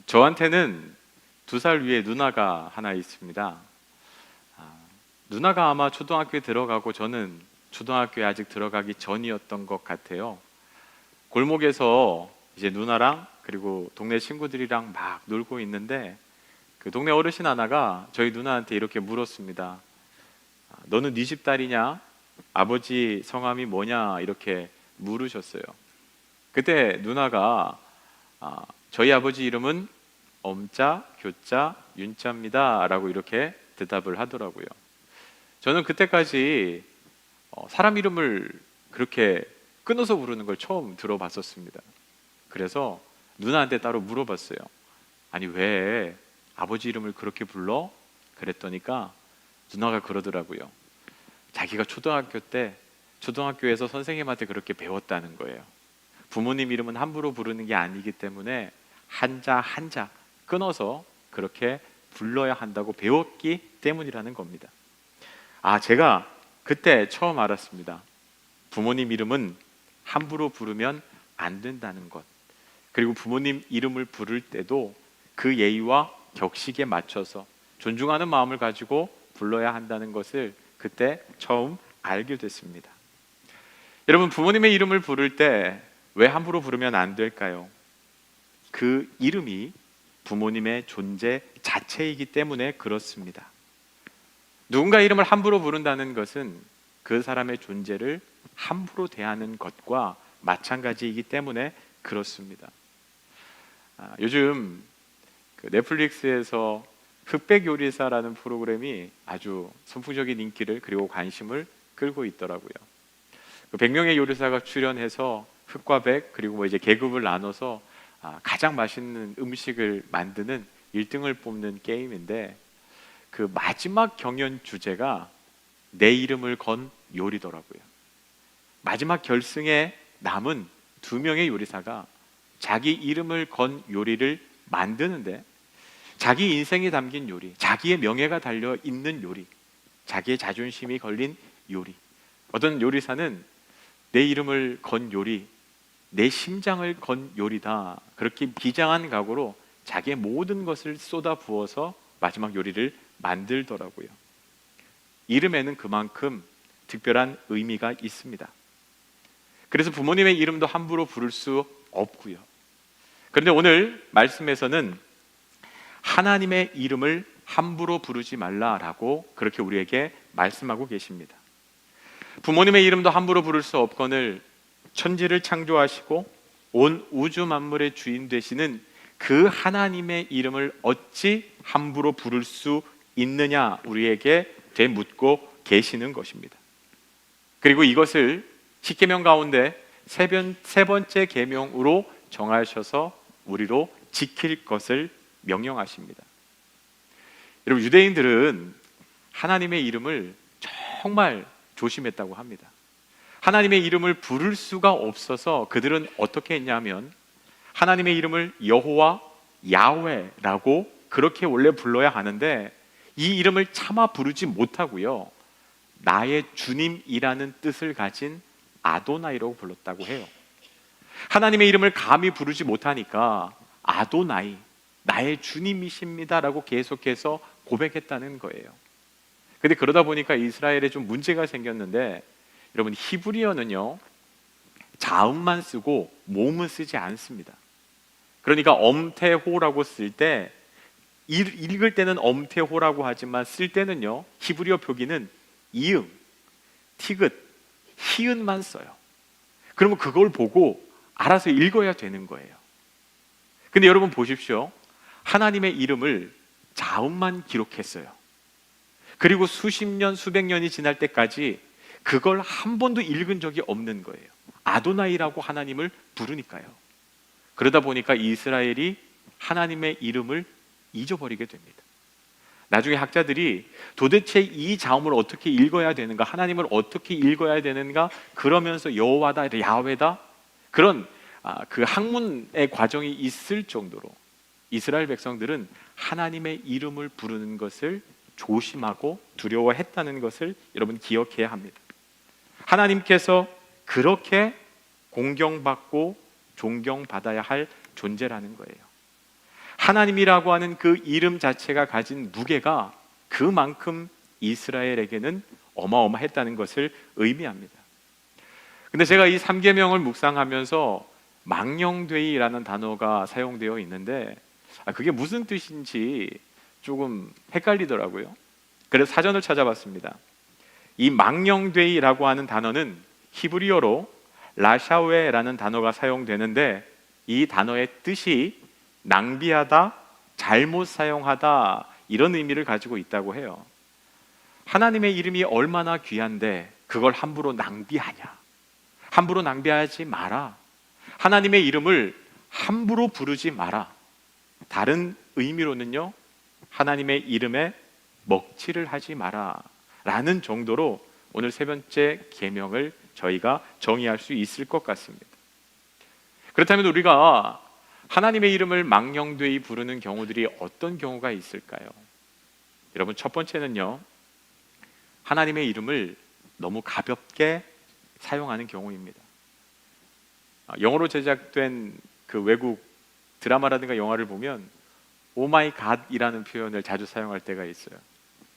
저한테는 2살 위에 누나가 하나 있습니다. 누나가 아마 초등학교에 들어가고 저는 초등학교에 아직 들어가기 전이었던 것 같아요. 골목에서 이제 누나랑 그리고 동네 친구들이랑 막 놀고 있는데 그 동네 어르신 하나가 저희 누나한테 이렇게 물었습니다. 너는 네 집 딸이냐? 아버지 성함이 뭐냐? 이렇게 물으셨어요. 그때 누나가 저희 아버지 이름은 엄자, 교자, 윤자입니다 라고 이렇게 대답을 하더라고요. 저는 그때까지 사람 이름을 그렇게 끊어서 부르는 걸 처음 들어봤었습니다. 그래서 누나한테 따로 물어봤어요. 아니 왜 아버지 이름을 그렇게 불러? 그랬더니까 누나가 그러더라고요. 자기가 초등학교 때 초등학교에서 선생님한테 그렇게 배웠다는 거예요. 부모님 이름은 함부로 부르는 게 아니기 때문에 한자 한자 끊어서 그렇게 불러야 한다고 배웠기 때문이라는 겁니다. 제가 그때 처음 알았습니다. 부모님 이름은 함부로 부르면 안 된다는 것. 그리고 부모님 이름을 부를 때도 그 예의와 격식에 맞춰서 존중하는 마음을 가지고 불러야 한다는 것을 그때 처음 알게 됐습니다. 여러분, 부모님의 이름을 부를 때 왜 함부로 부르면 안 될까요? 그 이름이 부모님의 존재 자체이기 때문에 그렇습니다. 누군가 이름을 함부로 부른다는 것은 그 사람의 존재를 함부로 대하는 것과 마찬가지이기 때문에 그렇습니다. 요즘 그 넷플릭스에서 흑백 요리사라는 프로그램이 아주 선풍적인 인기를 그리고 관심을 끌고 있더라고요. 그 100명의 요리사가 출연해서 흑과 백 그리고 이제 계급을 나눠서 가장 맛있는 음식을 만드는 1등을 뽑는 게임인데 그 마지막 경연 주제가 내 이름을 건 요리더라고요. 마지막 결승에 남은 2명의 요리사가 자기 이름을 건 요리를 만드는데 자기 인생이 담긴 요리, 자기의 명예가 달려 있는 요리, 자기의 자존심이 걸린 요리. 어떤 요리사는 내 이름을 건 요리, 내 심장을 건 요리다. 그렇게 비장한 각오로 자기의 모든 것을 쏟아 부어서 마지막 요리를 만들더라고요. 이름에는 그만큼 특별한 의미가 있습니다. 그래서 부모님의 이름도 함부로 부를 수 없고요. 그런데 오늘 말씀에서는 하나님의 이름을 함부로 부르지 말라라고 그렇게 우리에게 말씀하고 계십니다. 부모님의 이름도 함부로 부를 수 없거늘 천지를 창조하시고 온 우주 만물의 주인 되시는 그 하나님의 이름을 어찌 함부로 부를 수 있느냐 우리에게 되묻고 계시는 것입니다. 그리고 이것을 십계명 가운데 세 번째 계명으로 정하셔서 우리로 지킬 것을 명령하십니다. 여러분, 유대인들은 하나님의 이름을 정말 조심했다고 합니다. 하나님의 이름을 부를 수가 없어서 그들은 어떻게 했냐면 하나님의 이름을 여호와, 야훼라고 그렇게 원래 불러야 하는데 이 이름을 차마 부르지 못하고요, 나의 주님이라는 뜻을 가진 아도나이라고 불렀다고 해요. 하나님의 이름을 감히 부르지 못하니까 아도나이, 나의 주님이십니다라고 계속해서 고백했다는 거예요. 근데 그러다 보니까 이스라엘에 좀 문제가 생겼는데, 여러분, 히브리어는요 자음만 쓰고 모음은 쓰지 않습니다. 그러니까 엄태호라고 쓸 때 읽을 때는 엄태호라고 하지만 쓸 때는요 히브리어 표기는 이응, 티귿, 히읗만 써요. 그러면 그걸 보고 알아서 읽어야 되는 거예요. 근데 여러분 보십시오. 하나님의 이름을 자음만 기록했어요. 그리고 수십 년, 수백 년이 지날 때까지 그걸 한 번도 읽은 적이 없는 거예요. 아도나이라고 하나님을 부르니까요. 그러다 보니까 이스라엘이 하나님의 이름을 잊어버리게 됩니다. 나중에 학자들이 도대체 이 자음을 어떻게 읽어야 되는가, 하나님을 어떻게 읽어야 되는가, 그러면서 여호와다, 야훼다, 그런 그 학문의 과정이 있을 정도로 이스라엘 백성들은 하나님의 이름을 부르는 것을 조심하고 두려워했다는 것을 여러분 기억해야 합니다. 하나님께서 그렇게 공경받고 존경받아야 할 존재라는 거예요. 하나님이라고 하는 그 이름 자체가 가진 무게가 그만큼 이스라엘에게는 어마어마했다는 것을 의미합니다. 근데 제가 이 3계명을 묵상하면서 망령되이라는 단어가 사용되어 있는데 그게 무슨 뜻인지 조금 헷갈리더라고요. 그래서 사전을 찾아봤습니다. 이 망령되이라고 하는 단어는 히브리어로 라샤웨라는 단어가 사용되는데 이 단어의 뜻이 낭비하다, 잘못 사용하다 이런 의미를 가지고 있다고 해요. 하나님의 이름이 얼마나 귀한데 그걸 함부로 낭비하냐? 함부로 낭비하지 마라. 하나님의 이름을 함부로 부르지 마라. 다른 의미로는요, 하나님의 이름에 먹칠을 하지 마라 라는 정도로 오늘 세 번째 계명을 저희가 정의할 수 있을 것 같습니다. 그렇다면 우리가 하나님의 이름을 망령되이 부르는 경우들이 어떤 경우가 있을까요? 여러분, 첫 번째는요, 하나님의 이름을 너무 가볍게 사용하는 경우입니다. 영어로 제작된 그 외국 드라마라든가 영화를 보면 오 마이 갓이라는 표현을 자주 사용할 때가 있어요.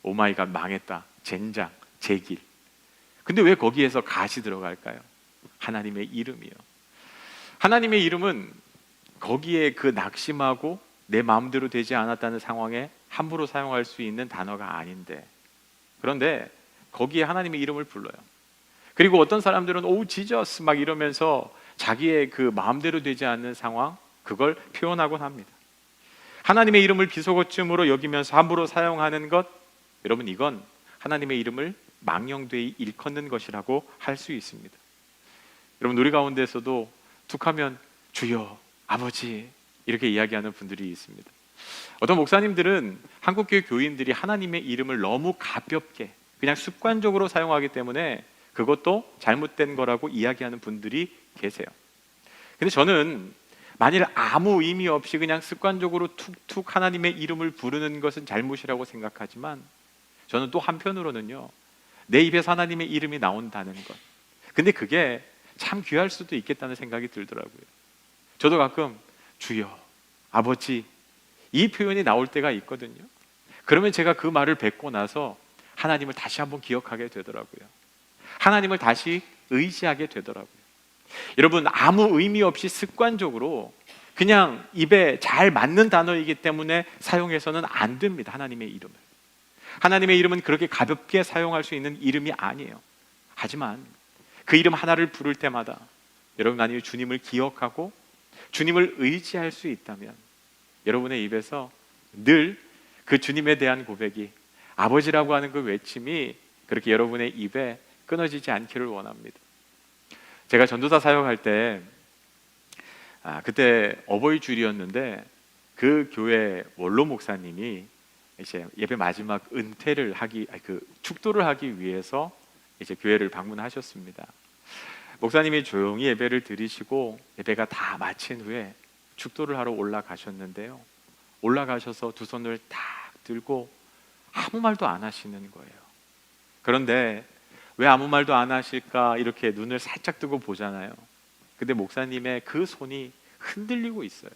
오 마이 갓, 망했다, 젠장, 제길. 근데 왜 거기에서 갓이 들어갈까요? 하나님의 이름이요. 하나님의 이름은 거기에 그 낙심하고 내 마음대로 되지 않았다는 상황에 함부로 사용할 수 있는 단어가 아닌데, 그런데 거기에 하나님의 이름을 불러요. 그리고 어떤 사람들은 오 지저스 막 이러면서 자기의 그 마음대로 되지 않는 상황, 그걸 표현하곤 합니다. 하나님의 이름을 비속어쯤으로 여기면서 함부로 사용하는 것, 여러분, 이건 하나님의 이름을 망령되이 일컫는 것이라고 할 수 있습니다. 여러분, 우리 가운데서도 툭하면 주여, 아버지 이렇게 이야기하는 분들이 있습니다. 어떤 목사님들은 한국교회 교인들이 하나님의 이름을 너무 가볍게 그냥 습관적으로 사용하기 때문에 그것도 잘못된 거라고 이야기하는 분들이 계세요. 근데 저는 만일 아무 의미 없이 그냥 습관적으로 툭툭 하나님의 이름을 부르는 것은 잘못이라고 생각하지만, 저는 또 한편으로는요, 내 입에서 하나님의 이름이 나온다는 것, 근데 그게 참 귀할 수도 있겠다는 생각이 들더라고요. 저도 가끔 주여, 아버지 이 표현이 나올 때가 있거든요. 그러면 제가 그 말을 뱉고 나서 하나님을 다시 한번 기억하게 되더라고요. 하나님을 다시 의지하게 되더라고요. 여러분, 아무 의미 없이 습관적으로 그냥 입에 잘 맞는 단어이기 때문에 사용해서는 안 됩니다. 하나님의 이름을. 하나님의 이름은 그렇게 가볍게 사용할 수 있는 이름이 아니에요. 하지만 그 이름 하나를 부를 때마다 여러분 안에 주님을 기억하고 주님을 의지할 수 있다면 여러분의 입에서 늘 그 주님에 대한 고백이, 아버지라고 하는 그 외침이 그렇게 여러분의 입에 끊어지지 않기를 원합니다. 제가 전도사 사역할 때 그때 어버이 주일이었는데 그 교회 원로 목사님이 이제 예배 마지막 은퇴를 축도를 하기 위해서 이제 교회를 방문하셨습니다. 목사님이 조용히 예배를 드리시고 예배가 다 마친 후에 축도를 하러 올라가셨는데요, 올라가셔서 두 손을 딱 들고 아무 말도 안 하시는 거예요. 그런데 왜 아무 말도 안 하실까 이렇게 눈을 살짝 뜨고 보잖아요. 근데 목사님의 그 손이 흔들리고 있어요.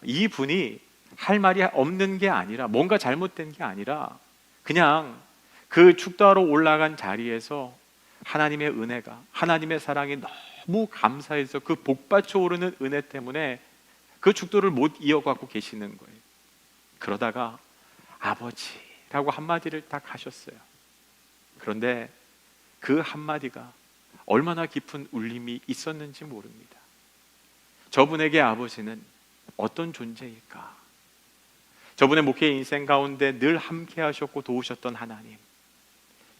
이 분이 할 말이 없는 게 아니라, 뭔가 잘못된 게 아니라 그냥 그 축도하러 올라간 자리에서 하나님의 은혜가, 하나님의 사랑이 너무 감사해서 그 복받쳐 오르는 은혜 때문에 그 축도를 못 이어가고 계시는 거예요. 그러다가 아버지라고 한마디를 딱 하셨어요. 그런데 그 한마디가 얼마나 깊은 울림이 있었는지 모릅니다. 저분에게 아버지는 어떤 존재일까? 저분의 목회 인생 가운데 늘 함께 하셨고 도우셨던 하나님,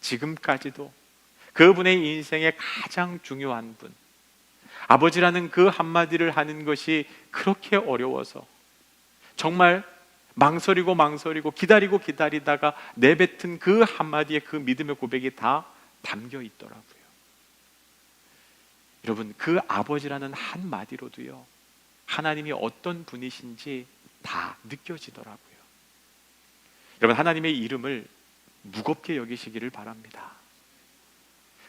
지금까지도 그분의 인생의 가장 중요한 분, 아버지라는 그 한마디를 하는 것이 그렇게 어려워서 정말 망설이고 기다리다가 내뱉은 그 한마디에 그 믿음의 고백이 다 담겨 있더라고요. 여러분, 그 아버지라는 한마디로도요, 하나님이 어떤 분이신지 다 느껴지더라고요. 여러분, 하나님의 이름을 무겁게 여기시기를 바랍니다.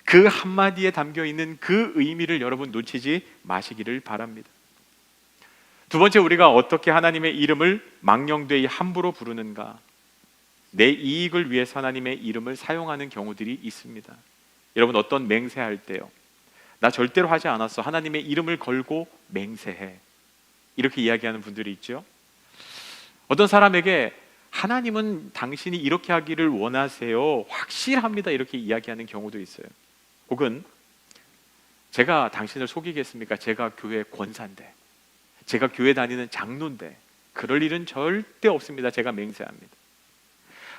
그 한마디에 담겨 있는 그 의미를 여러분 놓치지 마시기를 바랍니다. 두 번째, 우리가 어떻게 하나님의 이름을 망령되이 함부로 부르는가? 내 이익을 위해서 하나님의 이름을 사용하는 경우들이 있습니다. 여러분, 어떤 맹세할 때요, 나 절대로 하지 않았어, 하나님의 이름을 걸고 맹세해, 이렇게 이야기하는 분들이 있죠. 어떤 사람에게 하나님은 당신이 이렇게 하기를 원하세요, 확실합니다, 이렇게 이야기하는 경우도 있어요. 혹은 제가 당신을 속이겠습니까? 제가 교회 권사인데, 제가 교회 다니는 장로인데 그럴 일은 절대 없습니다, 제가 맹세합니다.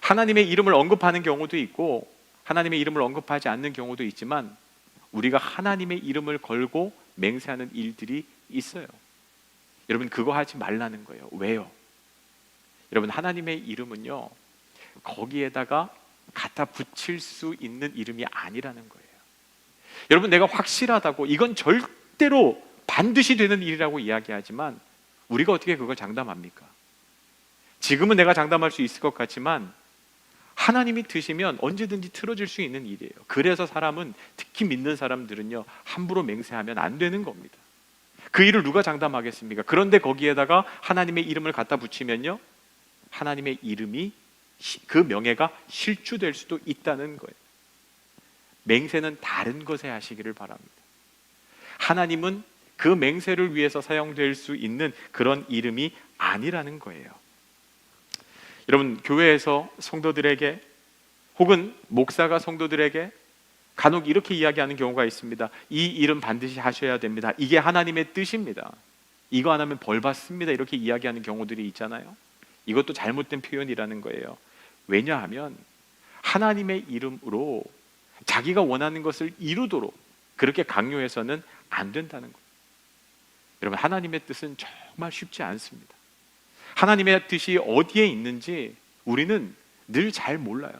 하나님의 이름을 언급하는 경우도 있고 하나님의 이름을 언급하지 않는 경우도 있지만 우리가 하나님의 이름을 걸고 맹세하는 일들이 있어요. 여러분, 그거 하지 말라는 거예요. 왜요? 여러분, 하나님의 이름은요, 거기에다가 갖다 붙일 수 있는 이름이 아니라는 거예요. 여러분, 내가 확실하다고, 이건 절대로 반드시 되는 일이라고 이야기하지만 우리가 어떻게 그걸 장담합니까? 지금은 내가 장담할 수 있을 것 같지만 하나님이 드시면 언제든지 틀어질 수 있는 일이에요. 그래서 사람은, 특히 믿는 사람들은요, 함부로 맹세하면 안 되는 겁니다. 그 일을 누가 장담하겠습니까? 그런데 거기에다가 하나님의 이름을 갖다 붙이면요, 하나님의 이름이, 그 명예가 실추될 수도 있다는 거예요. 맹세는 다른 것에 하시기를 바랍니다. 하나님은 그 맹세를 위해서 사용될 수 있는 그런 이름이 아니라는 거예요. 여러분, 교회에서 성도들에게 혹은 목사가 성도들에게 간혹 이렇게 이야기하는 경우가 있습니다. 이 일은 반드시 하셔야 됩니다, 이게 하나님의 뜻입니다, 이거 안 하면 벌 받습니다, 이렇게 이야기하는 경우들이 있잖아요. 이것도 잘못된 표현이라는 거예요. 왜냐하면 하나님의 이름으로 자기가 원하는 것을 이루도록 그렇게 강요해서는 안 된다는 거예요. 여러분, 하나님의 뜻은 정말 쉽지 않습니다. 하나님의 뜻이 어디에 있는지 우리는 늘 잘 몰라요.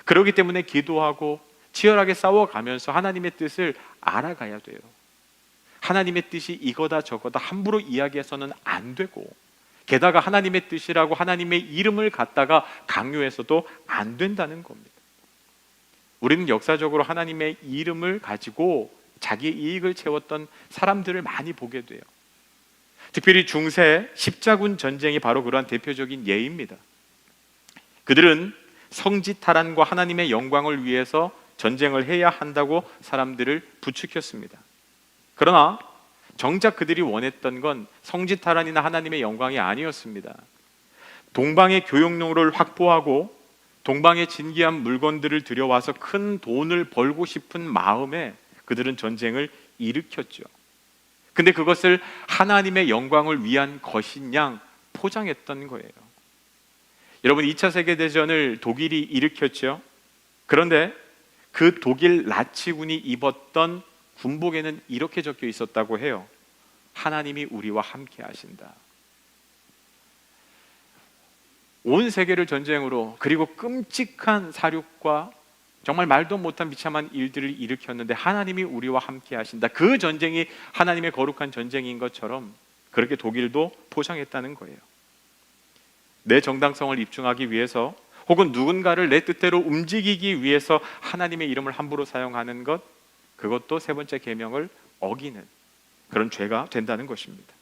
그렇기 때문에 기도하고 치열하게 싸워가면서 하나님의 뜻을 알아가야 돼요. 하나님의 뜻이 이거다 저거다 함부로 이야기해서는 안 되고, 게다가 하나님의 뜻이라고 하나님의 이름을 갖다가 강요해서도 안 된다는 겁니다. 우리는 역사적으로 하나님의 이름을 가지고 자기의 이익을 채웠던 사람들을 많이 보게 돼요. 특별히 중세 십자군 전쟁이 바로 그러한 대표적인 예입니다. 그들은 성지 탈환과 하나님의 영광을 위해서 전쟁을 해야 한다고 사람들을 부추겼습니다. 그러나 정작 그들이 원했던 건 성지 탈환이나 하나님의 영광이 아니었습니다. 동방의 교역로를 확보하고 동방의 진귀한 물건들을 들여와서 큰 돈을 벌고 싶은 마음에 그들은 전쟁을 일으켰죠. 근데 그것을 하나님의 영광을 위한 것인 양 포장했던 거예요. 여러분, 2차 세계대전을 독일이 일으켰죠. 그런데 그 독일 나치군이 입었던 군복에는 이렇게 적혀 있었다고 해요. 하나님이 우리와 함께 하신다. 온 세계를 전쟁으로, 그리고 끔찍한 사륙과 정말 말도 못한 비참한 일들을 일으켰는데 하나님이 우리와 함께 하신다. 그 전쟁이 하나님의 거룩한 전쟁인 것처럼 그렇게 독일도 포장했다는 거예요. 내 정당성을 입증하기 위해서 혹은 누군가를 내 뜻대로 움직이기 위해서 하나님의 이름을 함부로 사용하는 것, 그것도 세 번째 계명을 어기는 그런 죄가 된다는 것입니다.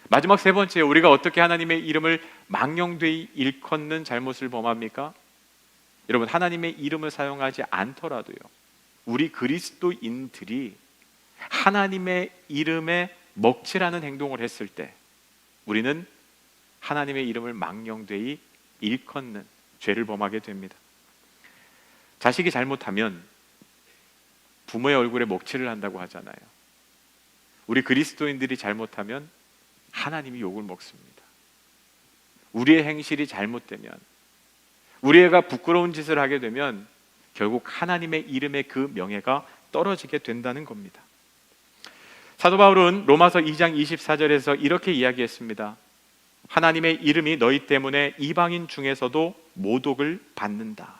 마지막 세 번째, 우리가 어떻게 하나님의 이름을 망령되이 일컫는 잘못을 범합니까? 여러분, 하나님의 이름을 사용하지 않더라도요, 우리 그리스도인들이 하나님의 이름에 먹칠하는 행동을 했을 때 우리는 하나님의 이름을 망령되이 일컫는 죄를 범하게 됩니다. 자식이 잘못하면 부모의 얼굴에 먹칠을 한다고 하잖아요. 우리 그리스도인들이 잘못하면 하나님이 욕을 먹습니다. 우리의 행실이 잘못되면, 우리 애가 부끄러운 짓을 하게 되면 결국 하나님의 이름의 그 명예가 떨어지게 된다는 겁니다. 사도 바울은 로마서 2장 24절에서 이렇게 이야기했습니다. 하나님의 이름이 너희 때문에 이방인 중에서도 모독을 받는다.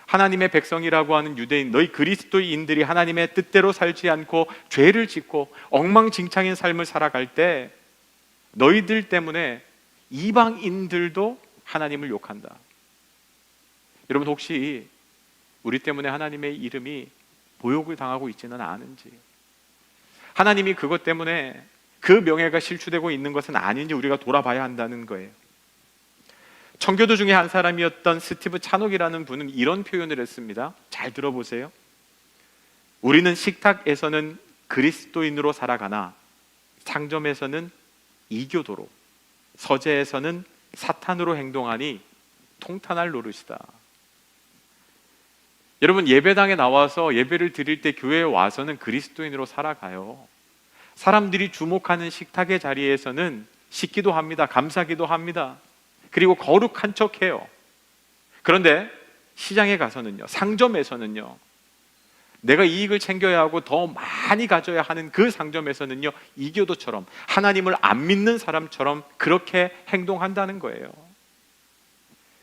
하나님의 백성이라고 하는 유대인, 너희 그리스도인들이 하나님의 뜻대로 살지 않고 죄를 짓고 엉망진창인 삶을 살아갈 때 너희들 때문에 이방인들도 하나님을 욕한다. 여러분, 혹시 우리 때문에 하나님의 이름이 모욕을 당하고 있지는 않은지, 하나님이 그것 때문에 그 명예가 실추되고 있는 것은 아닌지 우리가 돌아봐야 한다는 거예요. 청교도 중에 한 사람이었던 스티브 찬옥이라는 분은 이런 표현을 했습니다. 잘 들어보세요. 우리는 식탁에서는 그리스도인으로 살아가나 상점에서는 이교도로, 서재에서는 사탄으로 행동하니 통탄할 노릇이다. 여러분, 예배당에 나와서 예배를 드릴 때 교회에 와서는 그리스도인으로 살아가요. 사람들이 주목하는 식탁의 자리에서는 씻기도 합니다. 감사기도 합니다. 그리고 거룩한 척해요. 그런데 시장에 가서는요, 상점에서는요, 내가 이익을 챙겨야 하고 더 많이 가져야 하는 그 상점에서는요, 이교도처럼, 하나님을 안 믿는 사람처럼 그렇게 행동한다는 거예요.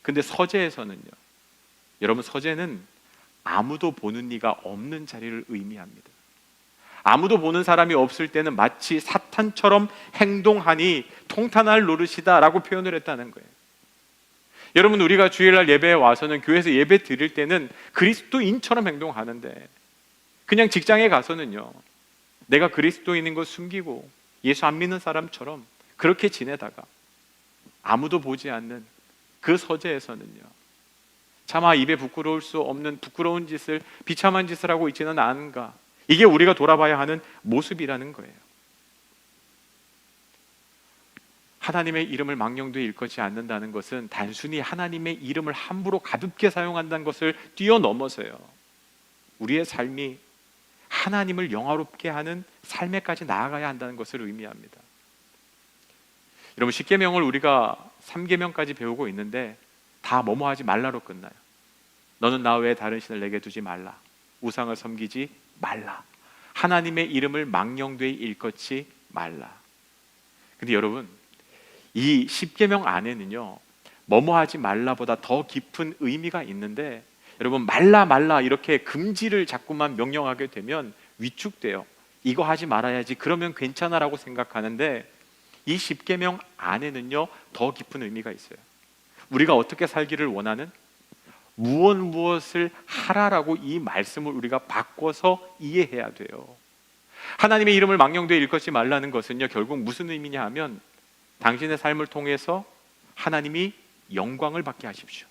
근데 서재에서는요, 여러분, 서재는 아무도 보는 이가 없는 자리를 의미합니다. 아무도 보는 사람이 없을 때는 마치 사탄처럼 행동하니 통탄할 노릇이다 라고 표현을 했다는 거예요. 여러분, 우리가 주일날 예배에 와서는, 교회에서 예배 드릴 때는 그리스도인처럼 행동하는데, 그냥 직장에 가서는요, 내가 그리스도인인 거 숨기고 예수 안 믿는 사람처럼 그렇게 지내다가 아무도 보지 않는 그 서재에서는요, 차마 입에 부끄러울 수 없는 부끄러운 짓을, 비참한 짓을 하고 있지는 않은가. 이게 우리가 돌아봐야 하는 모습이라는 거예요. 하나님의 이름을 망령되이 일컫지 않는다는 것은 단순히 하나님의 이름을 함부로 가볍게 사용한다는 것을 뛰어넘어서요, 우리의 삶이 하나님을 영화롭게 하는 삶에까지 나아가야 한다는 것을 의미합니다. 여러분, 10계명을 우리가 3계명까지 배우고 있는데 다 뭐뭐 하지 말라로 끝나요. 너는 나 외에 다른 신을 내게 두지 말라, 우상을 섬기지 말라, 하나님의 이름을 망령되이 일컫지 말라. 근데 여러분, 이 10계명 안에는요, 뭐뭐 하지 말라보다 더 깊은 의미가 있는데, 여러분, 말라 말라 이렇게 금지를 자꾸만 명령하게 되면 위축돼요. 이거 하지 말아야지, 그러면 괜찮아라고 생각하는데, 이 10계명 안에는요, 더 깊은 의미가 있어요. 우리가 어떻게 살기를 원하는, 무엇을 하라라고 이 말씀을 우리가 바꿔서 이해해야 돼요. 하나님의 이름을 망령되이 일컫지 말라는 것은요, 결국 무슨 의미냐 하면, 당신의 삶을 통해서 하나님이 영광을 받게 하십시오.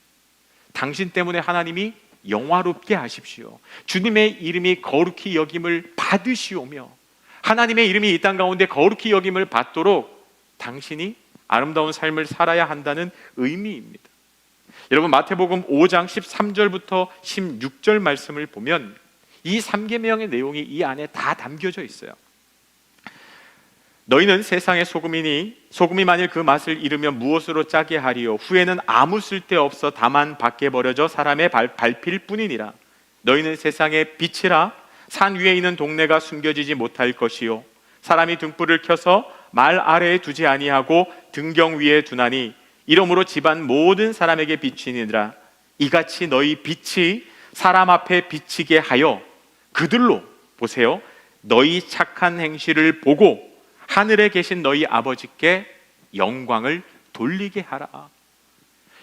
당신 때문에 하나님이 영화롭게 하십시오. 주님의 이름이 거룩히 여김을 받으시오며, 하나님의 이름이 이 땅 가운데 거룩히 여김을 받도록 당신이 아름다운 삶을 살아야 한다는 의미입니다. 여러분, 마태복음 5장 13절부터 16절 말씀을 보면 이 3계명의 내용이 이 안에 다 담겨져 있어요. 너희는 세상의 소금이니 소금이 만일 그 맛을 잃으면 무엇으로 짜게 하리요? 후에는 아무 쓸데없어 다만 밖에 버려져 사람의 밟힐 뿐이니라. 너희는 세상의 빛이라. 산 위에 있는 동네가 숨겨지지 못할 것이요, 사람이 등불을 켜서 말 아래에 두지 아니하고 등경 위에 두나니 이러므로 집안 모든 사람에게 비치니라. 이같이 너희 빛이 사람 앞에 비치게 하여 그들로, 보세요, 너희 착한 행실을 보고 하늘에 계신 너희 아버지께 영광을 돌리게 하라.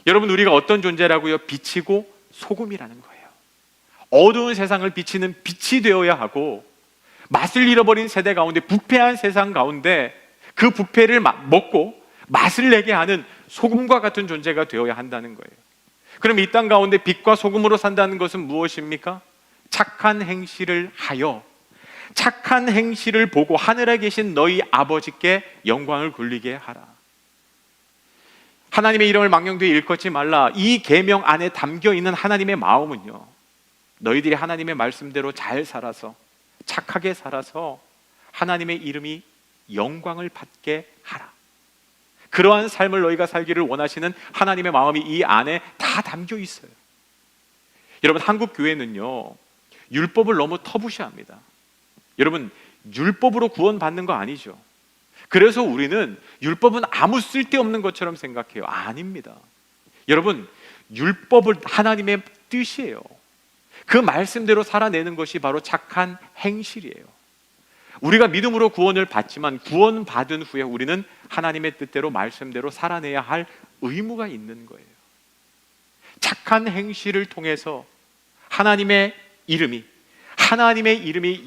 여러분, 우리가 어떤 존재라고요? 빛이고 소금이라는 거예요. 어두운 세상을 비치는 빛이 되어야 하고, 맛을 잃어버린 세대 가운데, 부패한 세상 가운데 그 부패를 먹고 맛을 내게 하는 소금과 같은 존재가 되어야 한다는 거예요. 그럼 이 땅 가운데 빛과 소금으로 산다는 것은 무엇입니까? 착한 행실을 하여, 착한 행실을 보고 하늘에 계신 너희 아버지께 영광을 돌리게 하라. 하나님의 이름을 망령되이 일컫지 말라. 이 계명 안에 담겨 있는 하나님의 마음은요, 너희들이 하나님의 말씀대로 잘 살아서, 착하게 살아서 하나님의 이름이 영광을 받게 하라. 그러한 삶을 너희가 살기를 원하시는 하나님의 마음이 이 안에 다 담겨 있어요. 여러분, 한국 교회는요, 율법을 너무 터부시합니다. 여러분, 율법으로 구원받는 거 아니죠. 그래서 우리는 율법은 아무 쓸데없는 것처럼 생각해요. 아닙니다. 여러분, 율법은 하나님의 뜻이에요. 그 말씀대로 살아내는 것이 바로 착한 행실이에요. 우리가 믿음으로 구원을 받지만 구원받은 후에 우리는 하나님의 뜻대로, 말씀대로 살아내야 할 의무가 있는 거예요. 착한 행실을 통해서 하나님의 이름이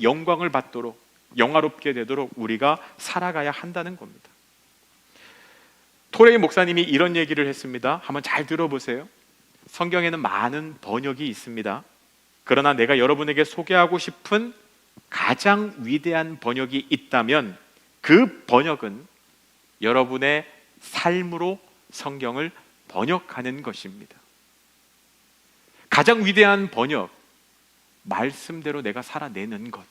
영광을 받도록 영화롭게 되도록 우리가 살아가야 한다는 겁니다. 토레이 목사님이 이런 얘기를 했습니다. 한번 잘 들어보세요. 성경에는 많은 번역이 있습니다. 그러나 내가 여러분에게 소개하고 싶은 가장 위대한 번역이 있다면 그 번역은 여러분의 삶으로 성경을 번역하는 것입니다. 가장 위대한 번역, 말씀대로 내가 살아내는 것,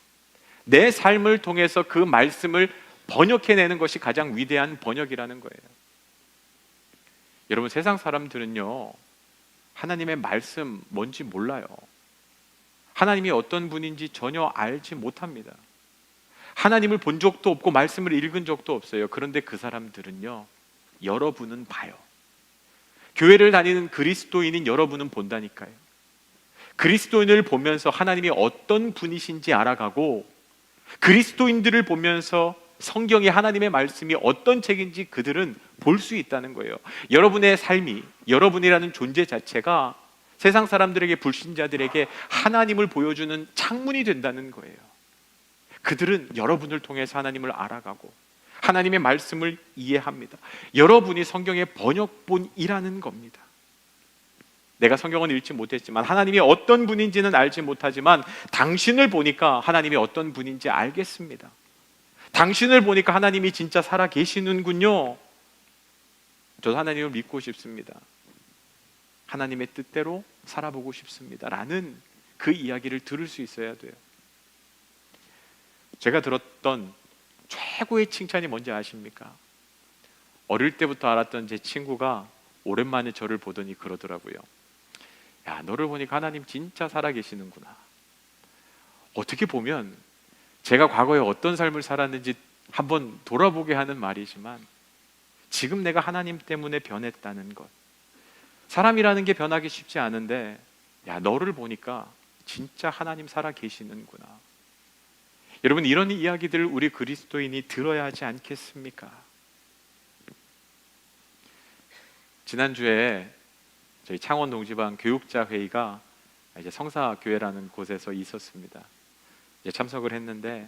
내 삶을 통해서 그 말씀을 번역해내는 것이 가장 위대한 번역이라는 거예요. 여러분, 세상 사람들은요, 하나님의 말씀 뭔지 몰라요. 하나님이 어떤 분인지 전혀 알지 못합니다. 하나님을 본 적도 없고 말씀을 읽은 적도 없어요. 그런데 그 사람들은요, 여러분은 봐요. 교회를 다니는 그리스도인인 여러분은 본다니까요. 그리스도인을 보면서 하나님이 어떤 분이신지 알아가고, 그리스도인들을 보면서 성경이 하나님의 말씀이 어떤 책인지 그들은 볼 수 있다는 거예요. 여러분의 삶이, 여러분이라는 존재 자체가 세상 사람들에게, 불신자들에게 하나님을 보여주는 창문이 된다는 거예요. 그들은 여러분을 통해서 하나님을 알아가고 하나님의 말씀을 이해합니다. 여러분이 성경의 번역본이라는 겁니다. 내가 성경은 읽지 못했지만 하나님이 어떤 분인지는 알지 못하지만 당신을 보니까 하나님이 어떤 분인지 알겠습니다. 당신을 보니까 하나님이 진짜 살아 계시는군요. 저도 하나님을 믿고 싶습니다. 하나님의 뜻대로 살아보고 싶습니다. 라는 그 이야기를 들을 수 있어야 돼요. 제가 들었던 최고의 칭찬이 뭔지 아십니까? 어릴 때부터 알았던 제 친구가 오랜만에 저를 보더니 그러더라고요. 야, 너를 보니까 하나님 진짜 살아계시는구나. 어떻게 보면 제가 과거에 어떤 삶을 살았는지 한번 돌아보게 하는 말이지만 지금 내가 하나님 때문에 변했다는 것, 사람이라는 게 변하기 쉽지 않은데 야, 너를 보니까 진짜 하나님 살아계시는구나. 여러분, 이런 이야기들을 우리 그리스도인이 들어야 하지 않겠습니까? 지난주에 저희 창원 동지방 교육자 회의가 이제 성사교회라는 곳에서 있었습니다. 이제 참석을 했는데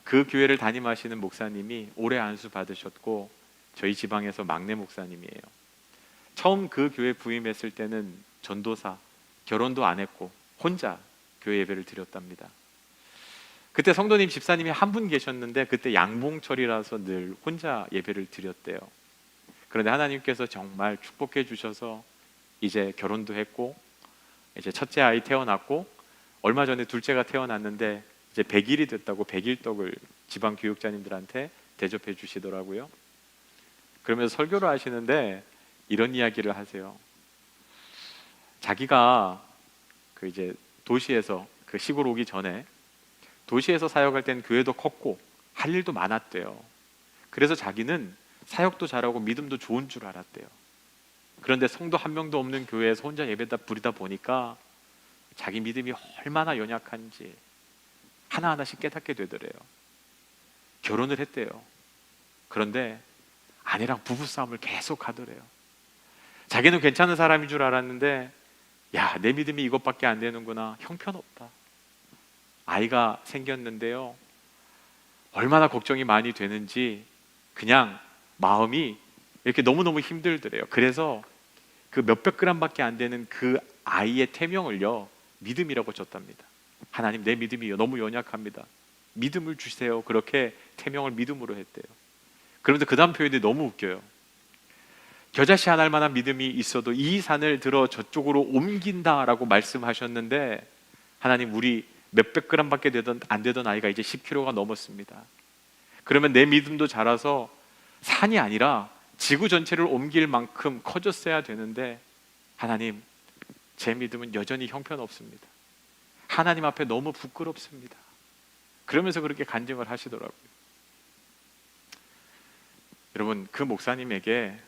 그 교회를 담임하시는 목사님이 올해 안수 받으셨고 저희 지방에서 막내 목사님이에요. 처음 그 교회 부임했을 때는 전도사, 결혼도 안 했고 혼자 교회 예배를 드렸답니다. 그때 성도님 집사님이 한 분 계셨는데 그때 양봉철이라서 늘 혼자 예배를 드렸대요. 그런데 하나님께서 정말 축복해 주셔서 이제 결혼도 했고 이제 첫째 아이 태어났고 얼마 전에 둘째가 태어났는데 이제 100일이 됐다고 100일떡을 지방 교육자님들한테 대접해 주시더라고요. 그러면서 설교를 하시는데 이런 이야기를 하세요. 자기가 그 이제 도시에서 그 시골 오기 전에 도시에서 사역할 땐 교회도 컸고 할 일도 많았대요. 그래서 자기는 사역도 잘하고 믿음도 좋은 줄 알았대요. 그런데 성도 한 명도 없는 교회에서 혼자 예배다 부리다 보니까 자기 믿음이 얼마나 연약한지 하나하나씩 깨닫게 되더래요. 결혼을 했대요. 그런데 아내랑 부부싸움을 계속 하더래요. 자기는 괜찮은 사람인 줄 알았는데 야, 내 믿음이 이것밖에 안 되는구나. 형편없다. 아이가 생겼는데요, 얼마나 걱정이 많이 되는지 그냥 마음이 이렇게 너무너무 힘들더래요. 그래서 그 몇백 그램밖에 안 되는 그 아이의 태명을요 믿음이라고 줬답니다. 하나님, 내 믿음이 너무 연약합니다. 믿음을 주세요. 그렇게 태명을 믿음으로 했대요. 그런데 그 다음 표현이 너무 웃겨요. 겨자씨 안 할 만한 믿음이 있어도 이 산을 들어 저쪽으로 옮긴다라고 말씀하셨는데 하나님, 우리 몇백 그램밖에 안 되던 아이가 이제 10kg가 넘었습니다. 그러면 내 믿음도 자라서 산이 아니라 지구 전체를 옮길 만큼 커졌어야 되는데 하나님, 제 믿음은 여전히 형편없습니다. 하나님 앞에 너무 부끄럽습니다. 그러면서 그렇게 간증을 하시더라고요. 여러분, 그 목사님에게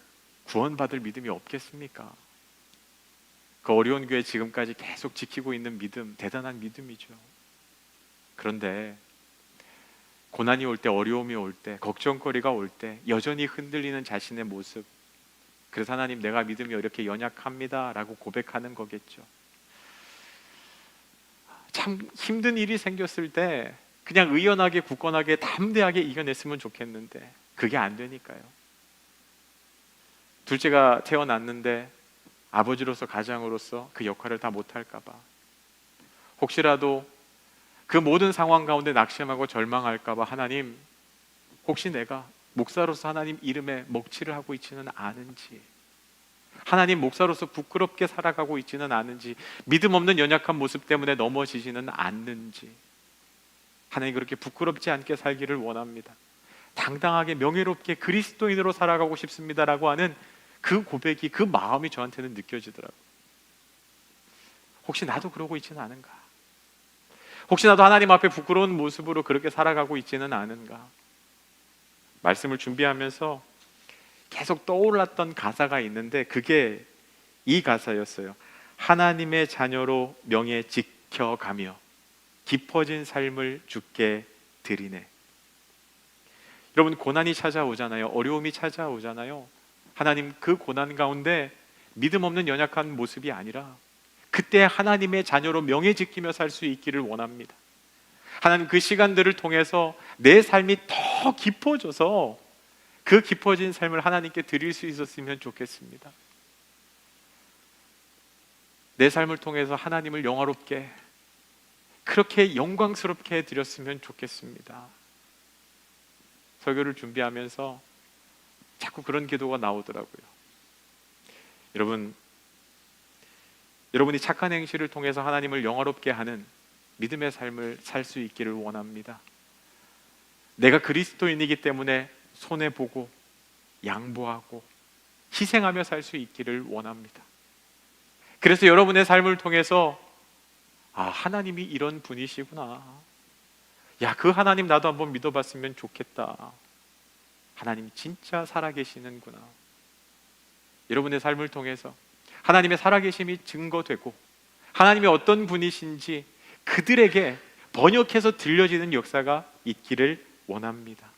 구원받을 믿음이 없겠습니까? 그 어려운 교회 지금까지 계속 지키고 있는 믿음, 대단한 믿음이죠. 그런데 고난이 올 때, 어려움이 올 때, 걱정거리가 올 때 여전히 흔들리는 자신의 모습, 그래서 하나님, 내가 믿음이 이렇게 연약합니다 라고 고백하는 거겠죠. 참 힘든 일이 생겼을 때 그냥 의연하게 굳건하게 담대하게 이겨냈으면 좋겠는데 그게 안 되니까요. 둘째가 태어났는데 아버지로서 가장으로서 그 역할을 다 못할까 봐, 혹시라도 그 모든 상황 가운데 낙심하고 절망할까 봐 하나님, 혹시 내가 목사로서 하나님 이름에 먹칠을 하고 있지는 않은지, 하나님 목사로서 부끄럽게 살아가고 있지는 않은지, 믿음 없는 연약한 모습 때문에 넘어지지는 않는지, 하나님 그렇게 부끄럽지 않게 살기를 원합니다. 당당하게 명예롭게 그리스도인으로 살아가고 싶습니다라고 하는 그 고백이, 그 마음이 저한테는 느껴지더라고요. 혹시 나도 그러고 있지는 않은가? 혹시 나도 하나님 앞에 부끄러운 모습으로 그렇게 살아가고 있지는 않은가? 말씀을 준비하면서 계속 떠올랐던 가사가 있는데 그게 이 가사였어요. 하나님의 자녀로 명예 지켜가며 깊어진 삶을 주께 드리네. 여러분, 고난이 찾아오잖아요. 어려움이 찾아오잖아요. 하나님 그 고난 가운데 믿음 없는 연약한 모습이 아니라 그때 하나님의 자녀로 명예 지키며 살 수 있기를 원합니다. 하나님 그 시간들을 통해서 내 삶이 더 깊어져서 그 깊어진 삶을 하나님께 드릴 수 있었으면 좋겠습니다. 내 삶을 통해서 하나님을 영화롭게, 그렇게 영광스럽게 드렸으면 좋겠습니다. 설교를 준비하면서 자꾸 그런 기도가 나오더라고요. 여러분이 착한 행실을 통해서 하나님을 영화롭게 하는 믿음의 삶을 살 수 있기를 원합니다. 내가 그리스도인이기 때문에 손해보고 양보하고 희생하며 살 수 있기를 원합니다. 그래서 여러분의 삶을 통해서 하나님이 이런 분이시구나, 그 하나님 나도 한번 믿어봤으면 좋겠다, 하나님 진짜 살아계시는구나, 여러분의 삶을 통해서 하나님의 살아계심이 증거되고 하나님이 어떤 분이신지 그들에게 번역해서 들려지는 역사가 있기를 원합니다.